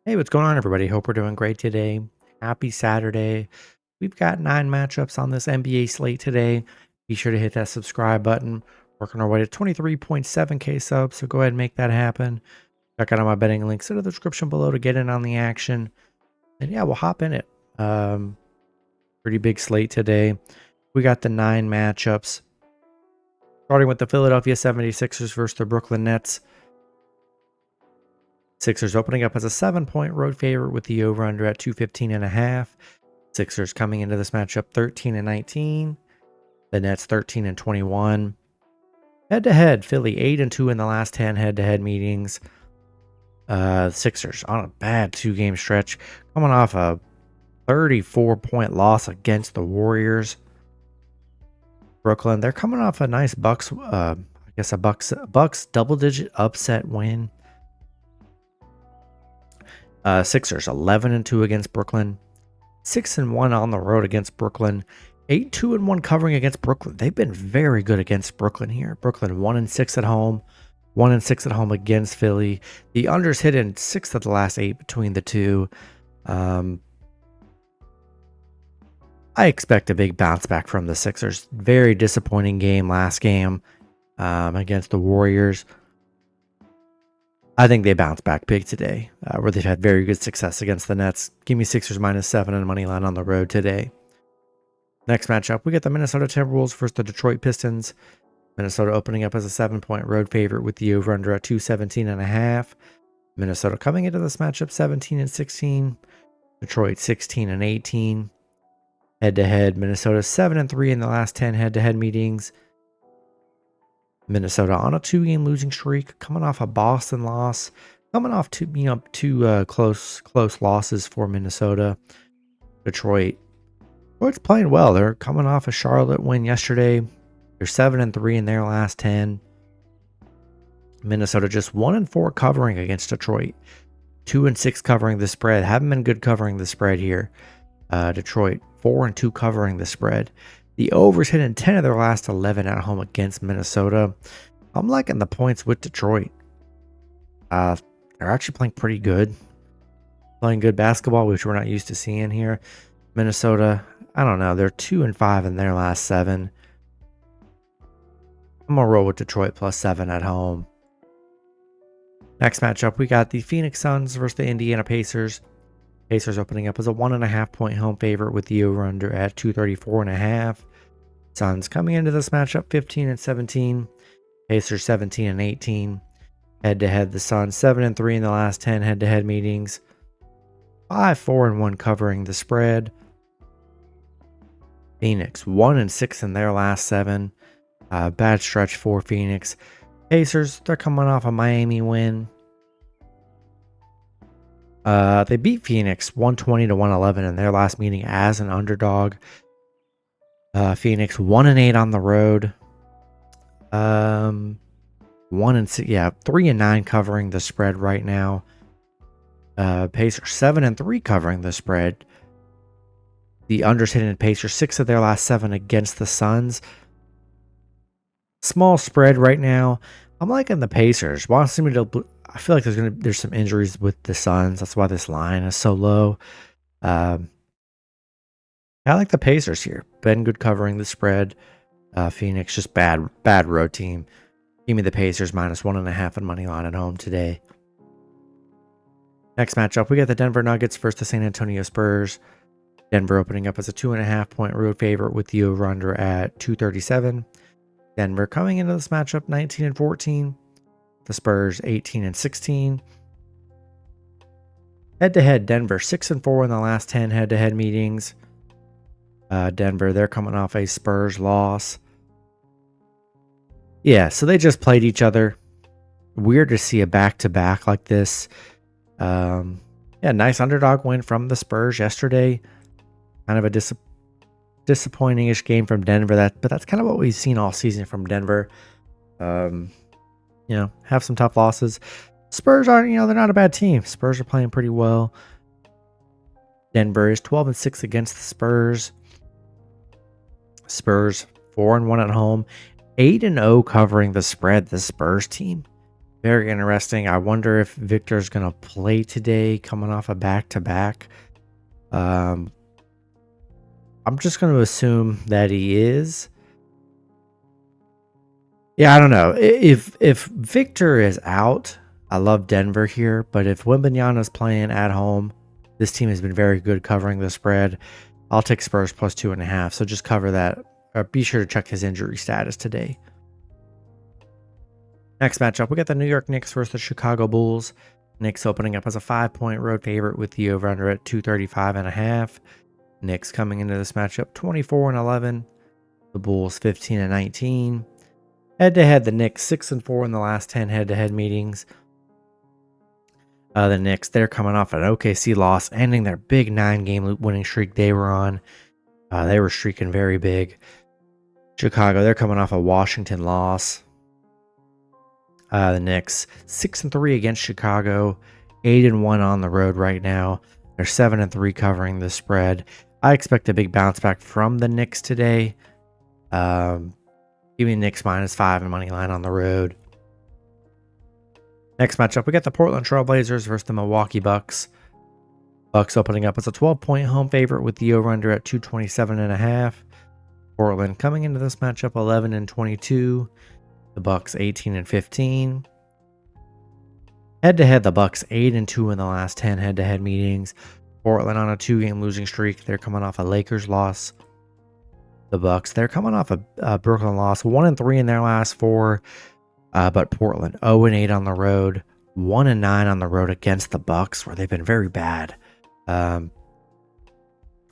Hey, what's going on, everybody? Hope we're doing great today. Happy Saturday. We've got 9 matchups on this NBA slate today. Be sure to hit that subscribe button. Working our way to 23.7K subs, so go ahead and make that happen. Check out all my betting links in the description below to get in on the action. And yeah, we'll hop in it. Pretty big slate today. We got the 9 matchups. Starting with the Philadelphia 76ers versus the Brooklyn Nets. Sixers opening up as a 7-point road favorite with the over-under at 215.5. Sixers coming into this matchup 13-19. The Nets 13-21. Head-to-head, Philly 8-2 in the last 10 head-to-head meetings. Sixers on a bad 2-game stretch, coming off a 34-point loss against the Warriors. Brooklyn, they're coming off a nice Bucks double-digit upset win. Sixers 11-2 against Brooklyn, 6-1 on the road against Brooklyn, 8-2-1 covering against Brooklyn. They've been very good against Brooklyn here. Brooklyn 1-6 at home, 1-6 at home against Philly. The unders hit in 6 of the last 8 between the two. I expect a big bounce back from the Sixers. Very disappointing game last game against the Warriors. I think they bounce back big today, where they've had very good success against the Nets. Give me Sixers -7 and money line on the road today. Next matchup, we get the Minnesota Timberwolves versus the Detroit Pistons. Minnesota opening up as a 7-point road favorite with the over-under at 217.5. Minnesota coming into this matchup 17-16. Detroit 16-18. Head-to-head, Minnesota 7-3 in the last 10 head-to-head meetings. Minnesota on a 2-game losing streak, coming off a Boston loss, coming off two close losses for Minnesota. Detroit's playing well. They're coming off a Charlotte win yesterday. They're 7-3 in their last 10. Minnesota just 1-4 covering against Detroit, 2-6 covering the spread. Haven't been good covering the spread here. Detroit 4-2 covering the spread. The overs hit in 10 of their last 11 at home against Minnesota. I'm liking the points with Detroit. They're actually playing pretty good. Playing good basketball, which we're not used to seeing here. Minnesota, I don't know. They're 2-5 in their last 7. I'm going to roll with Detroit +7 at home. Next matchup, we got the Phoenix Suns versus the Indiana Pacers. Pacers opening up as a 1.5-point home favorite with the over-under at 234.5. Suns coming into this matchup 15-17. Pacers 17-18. Head-to-head, the Suns 7-3 in the last 10 head-to-head meetings. 5-4-1 covering the spread. Phoenix 1-6 in their last 7. Bad stretch for Phoenix. Pacers, they're coming off a Miami win. They beat Phoenix 120-111 in their last meeting as an underdog. Phoenix 1-8 on the road. 3-9 covering the spread right now. Pacers 7-3 covering the spread. The unders hitting Pacers 6 of their last 7 against the Suns. Small spread right now. I'm liking the Pacers. I feel like there's some injuries with the Suns. That's why this line is so low. I like the Pacers here. Been good covering the spread. Phoenix just bad road team. Give me the Pacers -1.5 and money line at home today. Next matchup, we got the Denver Nuggets versus the San Antonio Spurs. Denver opening up as a 2.5-point road favorite with the over-under at 237. Denver coming into this matchup 19-14. The Spurs 18-16. Head-to-head, Denver 6-4 in the last 10 head-to-head meetings. Denver, they're coming off a Spurs loss. Yeah, so they just played each other. Weird to see a back-to-back like this. Nice underdog win from the Spurs yesterday. Kind of a disappointing-ish game from Denver. But that's kind of what we've seen all season from Denver. Have some tough losses. Spurs aren't, they're not a bad team. Spurs are playing pretty well. Denver is 12-6 against the Spurs. Spurs 4-1 at home, 8-0 covering the spread. The Spurs team Very interesting. I wonder if Victor's going to play today coming off a back-to-back. I'm just going to assume that he is. Yeah, I don't know. If Victor is out, I love Denver here. But if Wembanyama's playing at home, this team has been very good covering the spread. I'll take Spurs plus 2.5. So just cover that. Be sure to check his injury status today. Next matchup, we got the New York Knicks versus the Chicago Bulls. Knicks opening up as a 5-point road favorite with the over-under at 235.5. Knicks coming into this matchup 24-11. The Bulls 15-19. Head-to-head, the Knicks 6-4 in the last 10 head-to-head meetings. The Knicks, they're coming off an OKC loss, ending their big 9-game winning streak they were on. They were streaking very big. Chicago, they're coming off a Washington loss. The Knicks 6-3 against Chicago, 8-1 on the road right now. They're 7-3 covering the spread. I expect a big bounce back from the Knicks today. Give me Knicks -5 and money line on the road. Next matchup, we got the Portland Trail Blazers versus the Milwaukee Bucks. Bucks opening up as a 12-point home favorite with the over-under at 227.5. Portland coming into this matchup 11-22. The Bucks 18-15. Head-to-head, the Bucks 8-2 in the last 10 head-to-head meetings. Portland on a 2-game losing streak. They're coming off a Lakers loss. The Bucks, they're coming off a Brooklyn loss, 1-3 in their last 4. But Portland 0-8 on the road, 1-9 on the road against the Bucks, where they've been very bad.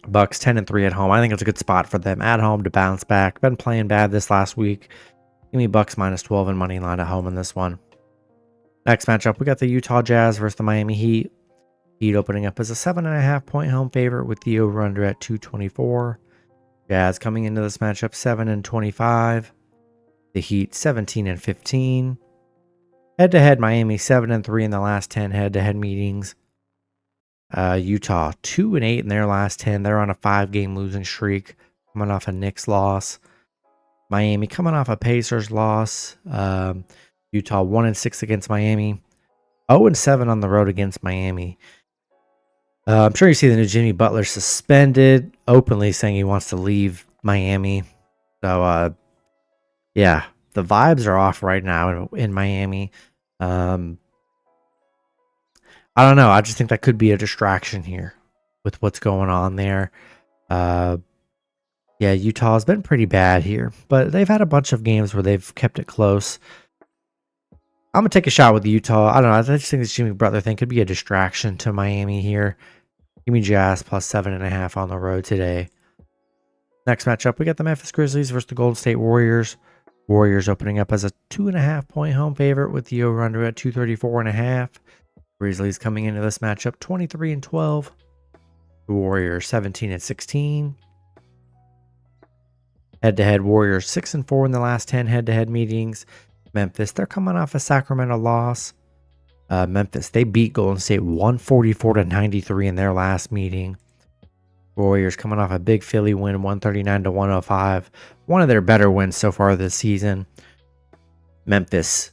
Bucks 10-3 at home. I think it's a good spot for them at home to bounce back. Been playing bad this last week. Give me Bucks -12 and money line at home in this one. Next matchup, we got the Utah Jazz versus the Miami Heat. Heat opening up as a 7.5-point home favorite with the over-under at 224. Jazz coming into this matchup 7-25. The Heat 17-15. Head-to-head, Miami 7-3 in the last 10 head-to-head meetings. Utah 2-8 in their last 10. They're on a 5-game losing streak, coming off a Knicks loss. Miami coming off a Pacers loss. Utah 1-6 against Miami. 0-7 on the road against Miami. I'm sure you see the new Jimmy Butler suspended, openly saying he wants to leave Miami. So, yeah, the vibes are off right now in Miami. I don't know. I just think that could be a distraction here with what's going on there. Yeah, Utah's been pretty bad here, but they've had a bunch of games where they've kept it close. I'm going to take a shot with Utah. I don't know. I just think this Jimmy Butler thing could be a distraction to Miami here. Give me Jazz +7.5 on the road today. Next matchup, we got the Memphis Grizzlies versus the Golden State Warriors. Warriors opening up as a 2.5-point home favorite with the over-under at 234.5. Grizzlies coming into this matchup 23-12. The Warriors 17-16. Head-to-head, Warriors 6-4 in the last 10 head-to-head meetings. Memphis, they're coming off a Sacramento loss. Memphis, they beat Golden State 144-93 in their last meeting. Warriors coming off a big Philly win, 139-105. One of their better wins so far this season. Memphis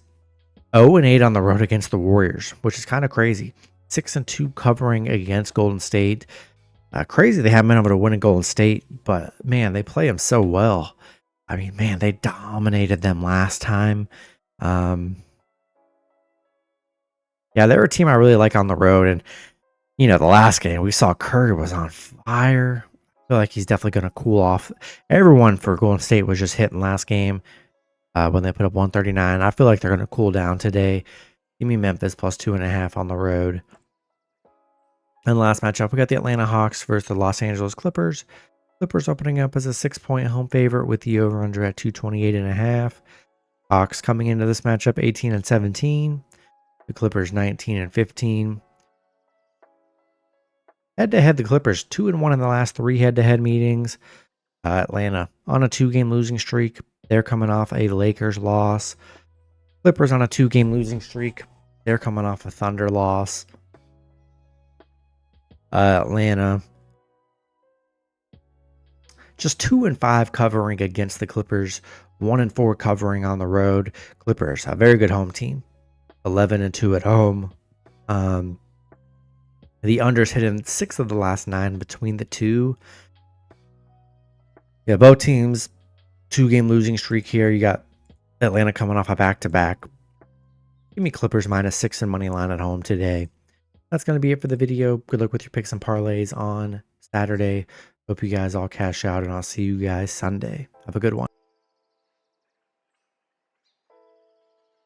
0-8 on the road against the Warriors, which is kind of crazy. 6-2 covering against Golden State. Crazy they haven't been able to win in Golden State, but man, they play them so well. I mean, man, they dominated them last time. Yeah, they're a team I really like on the road. And, you know, the last game, we saw Curry was on fire. I feel like he's definitely going to cool off. Everyone for Golden State was just hitting last game when they put up 139. I feel like they're going to cool down today. Give me Memphis +2.5 on the road. And last matchup, we got the Atlanta Hawks versus the Los Angeles Clippers. Clippers opening up as a 6-point home favorite with the over-under at 228.5. Hawks coming into this matchup 18-17. The Clippers 19-15. Head-to-head, the Clippers 2-1 in the last 3 head-to-head meetings. Atlanta on a 2-game losing streak. They're coming off a Lakers loss. Clippers on a 2-game losing streak. They're coming off a Thunder loss. Atlanta just 2-5 covering against the Clippers. 1-4 covering on the road. Clippers, a very good home team. 11-2 at home. The unders hit in 6 of the last 9 between the two. Yeah, both teams 2-game losing streak here. You got Atlanta coming off a back-to-back. Give me Clippers -6 and money line at home today. That's going to be it for the video. Good luck with your picks and parlays on Saturday. Hope you guys all cash out, and I'll see you guys Sunday. Have a good one.